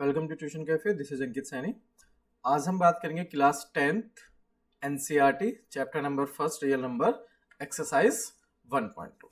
Welcome to tuition cafe. This is Ankit Saini. आज हम बात करेंगे class 10th NCERT chapter number first real number exercise 1.2।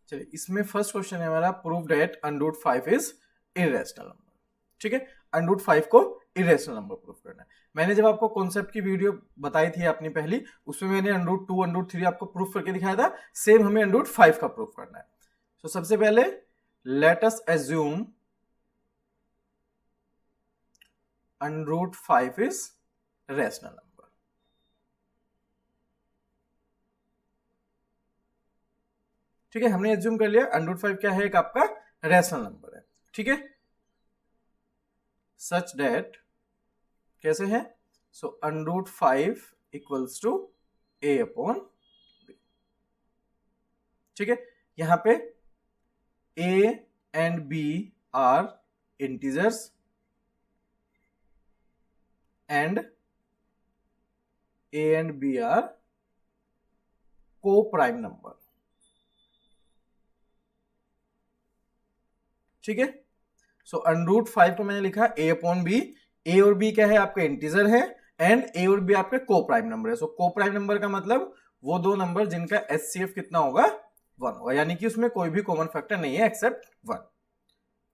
चलिए, इसमें फर्स्ट क्वेश्चन है हमारा, prove that under 5 is irrational number. ठीक है, अंडर 5 को इरेशनल नंबर प्रूव करना है। मैंने जब आपको कॉन्सेप्ट की वीडियो बताई थी अपनी पहली, उसमें मैंने अंडर 2 अंडर 3 आपको प्रूफ करके दिखाया था। सेम हमें अंडर 5 का प्रूफ करना है। तो सबसे पहले late us assume under 5 is rational number. ठीक है, हमने एज्यूम कर लिया अंडर 5 क्या है, एक आपका रेशनल नंबर है। ठीक है, सच दैट कैसे है, so under 5 equals to a upon b। ठीक है, यहां पे a and b are integers and a and b are co-prime number। ठीक है, सो अंडर 5 को मैंने लिखा a अपॉन b। a और b क्या है, आपका इंटीजर है, एंड a और b आपके को प्राइम नंबर है। सो को प्राइम नंबर का मतलब वो दो नंबर जिनका HCF कितना होगा, 1 होगा, यानी कि उसमें कोई भी कॉमन फैक्टर नहीं है एक्सेप्ट 1।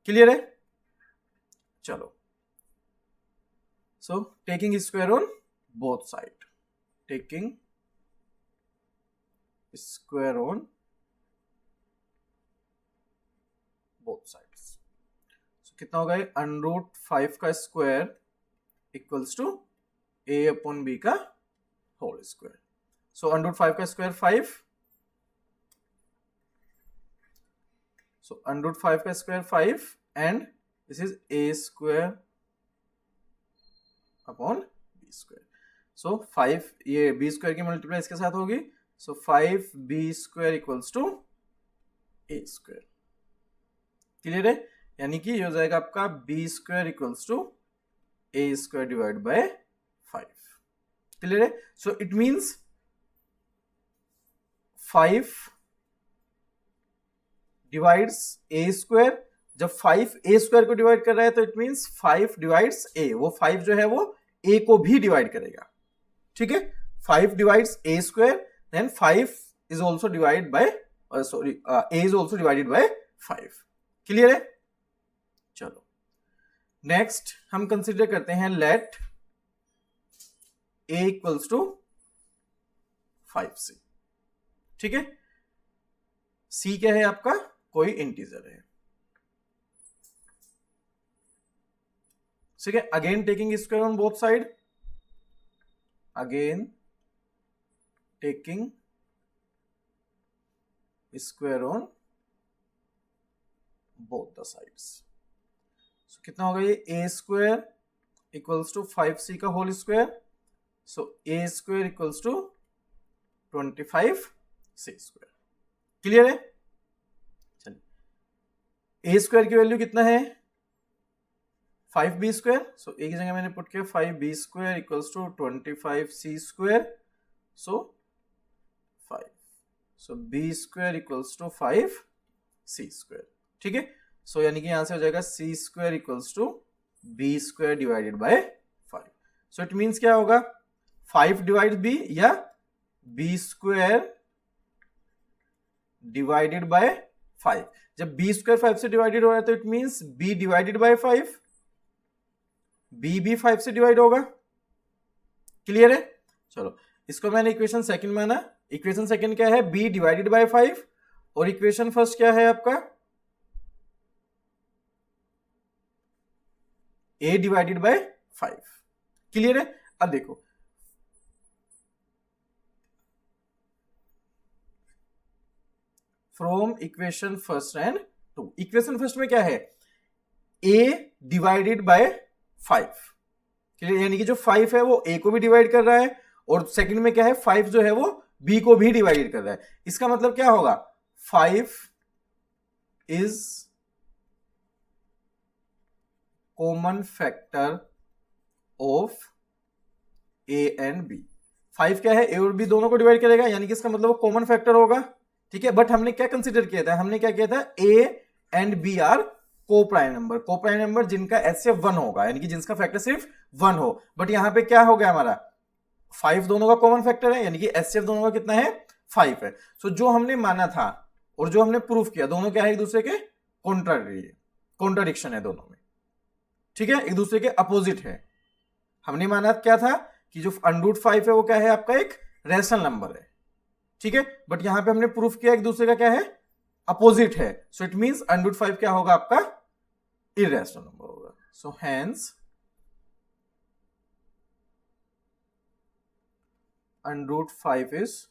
क्लियर है? चलो, so taking square on both side, taking square on both sides, so कितना होगा, अंडर 5 का square equals to a upon b का होल स्क्वायर। सो अंडर 5 का स्क्वायर 5, so under 5 का square 5 and this is a square upon b square। so 5 ये b square की multiply इसके साथ होगी, so 5b square equals to a square। Clear है? यानी कि ये हो जाएगा आपका b square equals to a square divided by 5। Clear है? so it means 5 divides a square. जब 5 a स्क्वायर को डिवाइड कर रहा है तो इट मींस 5 डिवाइड्स a, वो 5 जो है वो a को भी डिवाइड करेगा। ठीक है, 5 divides a square, then 5 is also divide by sorry a is also divided by 5। Clear है? चलो नेक्स्ट हम कंसीडर करते हैं late a equals to 5c। ठीक है, c क्या है आपका, कोई इंटीजर है। ठीक है, again taking square on both side, again taking square on both the sides. So कितना होगा ये, a square equals to 5c का whole square, so a square equals to 25c square. Clear है? चलिए, a स्क्वायर की value कितना है, 5b square. सो एक जगह मैंने पुट किया 5b square equals to 25c square, so 5, so b square equals to 5c square. ठीक है, सो यानी कि यहां से हो जाएगा c square equals to b square divided by 5। So it means क्या होगा, 5 डिवाइड b या b स्क्वायर डिवाइडेड बाय 5। जब b स्क्वायर 5 से डिवाइडेड हो रहा है तो it means b divided by 5, b भी 5 से डिवाइड होगा। क्लियर है? चलो, इसको मैंने इक्वेशन सेकंड माना। इक्वेशन सेकंड क्या है, b डिवाइडेड बाय 5, और इक्वेशन फर्स्ट क्या है आपका, a डिवाइडेड बाय 5। क्लियर है? अब देखो, from equation first and two, equation first में क्या है, a डिवाइडेड बाय 5। क्लियर? यानी कि जो 5 है वो a को भी डिवाइड कर रहा है, और सेकंड में क्या है, 5 जो है वो b को भी डिवाइड कर रहा है। इसका मतलब क्या होगा, 5 is common factor of a and b। 5 क्या है, a और b दोनों को डिवाइड करेगा, यानी कि इसका मतलब वो कॉमन फैक्टर होगा। ठीक है, बट हमने क्या कंसीडर किया था, हमने क्या किया था, a एंड बी आर को प्राइम नंबर, को प्राइम नंबर जिनका HCF 1 होगा, यानी कि जिसका फैक्टर सिर्फ 1 हो। बट यहां पे क्या हो गया हमारा 5 दोनों का कॉमन फैक्टर है, यानी कि HCF दोनों का कितना है 5 है। सो जो हमने माना था और जो हमने प्रूफ किया दोनों क्या है, एक दूसरे के कॉन्ट्राडिक्शन है दोनों में, ठीक है, एक दूसरे के अपोजिट है। हमने माना क्या था कि जो √5 है वो क्या है आपका एक रैशनल नंबर है, ठीक है, बट यहां पे हमने प्रूफ किया एक दूसरे का क्या है अपोजिट है। सो इट मींस √5 क्या होगा आपका इररेशनल नंबर होगा। So hence √5 is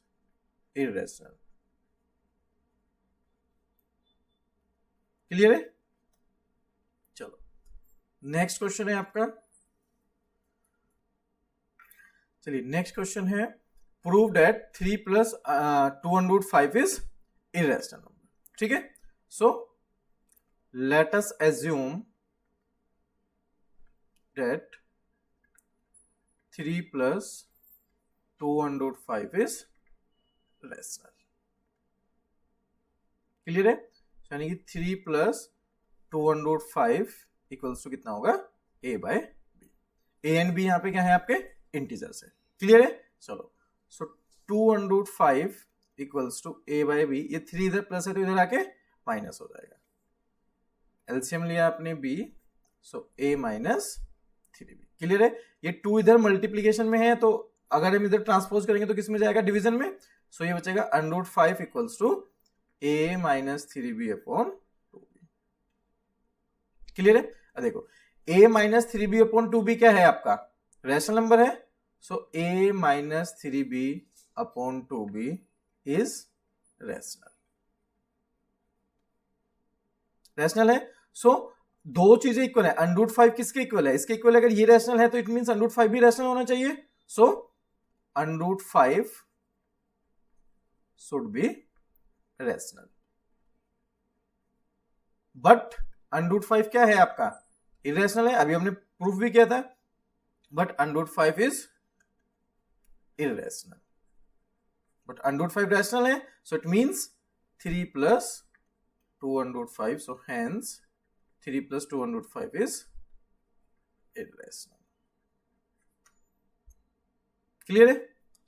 irrational. Clear है? चलो नेक्स्ट क्वेश्चन है आपका, चलिए नेक्स्ट क्वेश्चन है prove that 3 + 2√5 is irrational number, ठीक है। So let us assume that 3 + 2√5 is rational. Clear है? यानी कि 3 + 2√5 इक्वल्स टू कितना होगा a/b। a एंड b यहां पे क्या है आपके इंटीजर्स है। क्लियर है? चलो सो 2√5 इक्वल्स टू a/b, ये 3 इधर प्लस है तो इधर आके माइनस हो जाएगा। एलसीएम लिया आपने b, so a - 3b। Clear है? ये 2 इधर मल्टीप्लीकेशन में है तो अगर हम इधर ट्रांसपोज करेंगे तो किस में जाएगा डिवीजन में। सो ये बचेगा √5 equals to a - 3b upon 2b। Clear है? देखो a - 3b अपॉन 2b क्या है आपका रैशनल नंबर है। सो a - 3b upon 2b is rational. Rational है। सो दो चीजें इक्वल है। √5 किसके इक्वल है? इसके इक्वल। अगर ये रैशनल है तो इट मींस √5 भी रैशनल होना चाहिए। सो √5 शुड बी रैशनल। बट √5 क्या है आपका इररेशनल है, अभी हमने प्रूफ भी किया था। But √5 is irrational, but √5 rational है। So it means 3 + 2√5, so hence 3 + 2√5 is irrational. Clear है?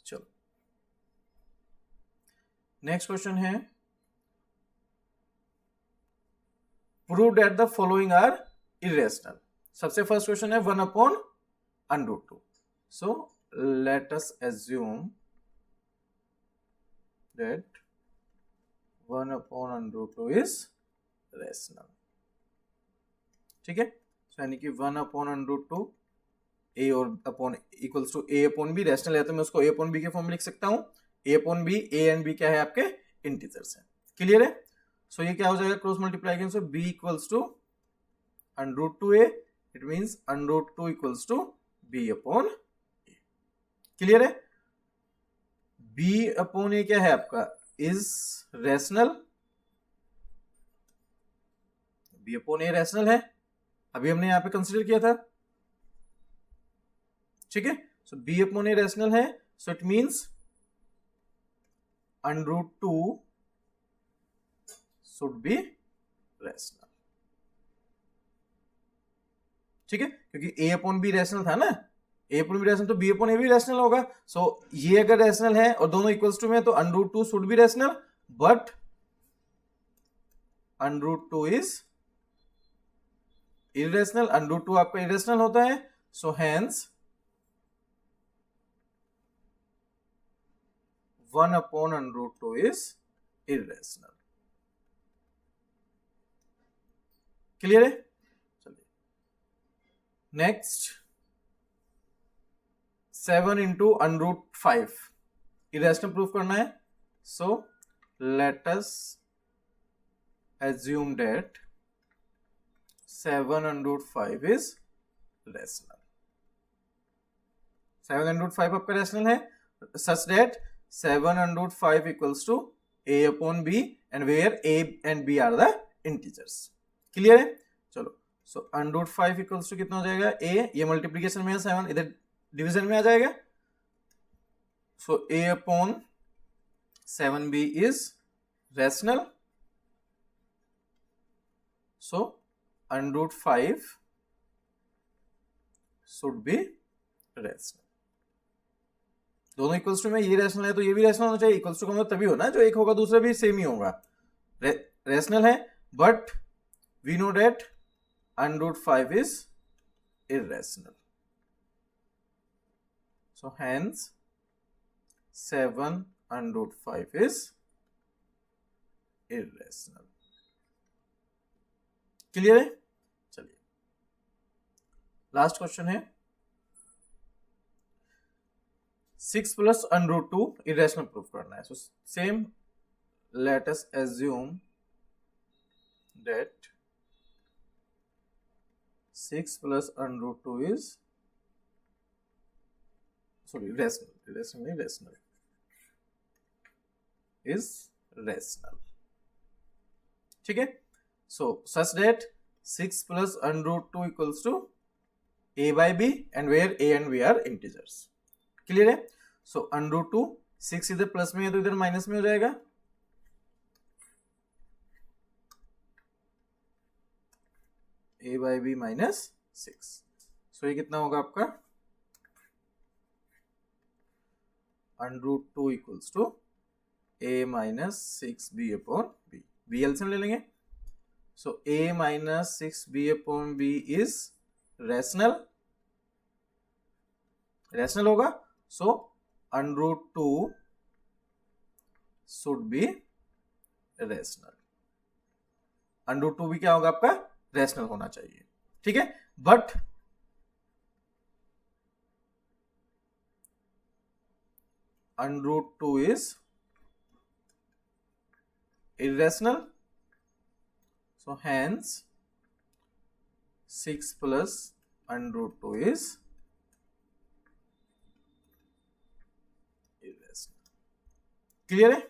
चलो नेक्स्ट क्वेश्चन है prove that the following are irrational. सबसे फर्स्ट क्वेश्चन है 1 upon √2। So let us assume that 1 upon √2 is rational, ठीक है। सो यानी कि 1 अपॉन √2 a और upon equals to a upon b rational है तो मैं उसको a अपॉन b के फॉर्म में लिख सकता हूं। a upon b, a and b क्या है आपके इंटीजर्स हैं। क्लियर है? सो ये क्या हो जाएगा क्रॉस मल्टीप्लाई करेंगे, so b equals to √2a, it means √2 equals to b upon a। Clear है? b अपॉन a क्या है आपका is rational, b upon a rational है, अभी हमने यहां पे कंसीडर किया था, ठीक है। सो b अपॉन a रैशनल है, so it means √2 should be rational, ठीक है, क्योंकि a अपॉन b रैशनल था ना, a अपॉन b रैशनल तो b अपॉन a भी रैशनल होगा। सो ये अगर रैशनल है और दोनों इक्वल्स टू में तो √2 should be rational, but √2 is irrational, √2 आपका इररेशनल होता है। So hence 1 upon √2 is irrational. Clear है? चलिए नेक्स्ट 7 इंटू √5 इररेशनल प्रूफ करना है। So let us assume that 7 √5 is rational. 7 √5 आपका रैशनल है such that 7 √5 equals to a upon b and where a and b are the integers. Clear है? चलो सो √5 equals to कितना हो जाएगा a, ये मल्टीप्लीकेशन में है 7, इधर डिवीजन में आ जाएगा। सो a upon 7b is rational, So √5 should be rational. दोनों इक्वल्स टू में ये रैशनल है तो ये भी रैशनल होना चाहिए. इक्वल्स टू का मतलब तभी होना जो एक होगा दूसरा भी सेम ही होगा. रैशनल है but we know that √5 is irrational. So hence 7 √5 is irrational. Clear है? चलिए लास्ट क्वेश्चन है 6 plus √2 irrational प्रूफ करना है. So same let us assume that 6 plus √2 is rational is rational. ठीक है. So such that 6 plus √2 equals to a by b and where a and b are integers. Clear है. सो √2 6 इधर plus में है तो इधर माइनस में हो जाएगा. a by b minus 6. सो ये कितना होगा आपका √2 equals to a minus 6b upon b. b LCM ले लेंगे. सो a minus 6b upon b is rational. Rational होगा. सो √2 should be rational. √2 भी क्या होगा आपका रैशनल होना चाहिए. ठीक है. But √2 is irrational. So hence 6 plus √2 is irrational. Clear है.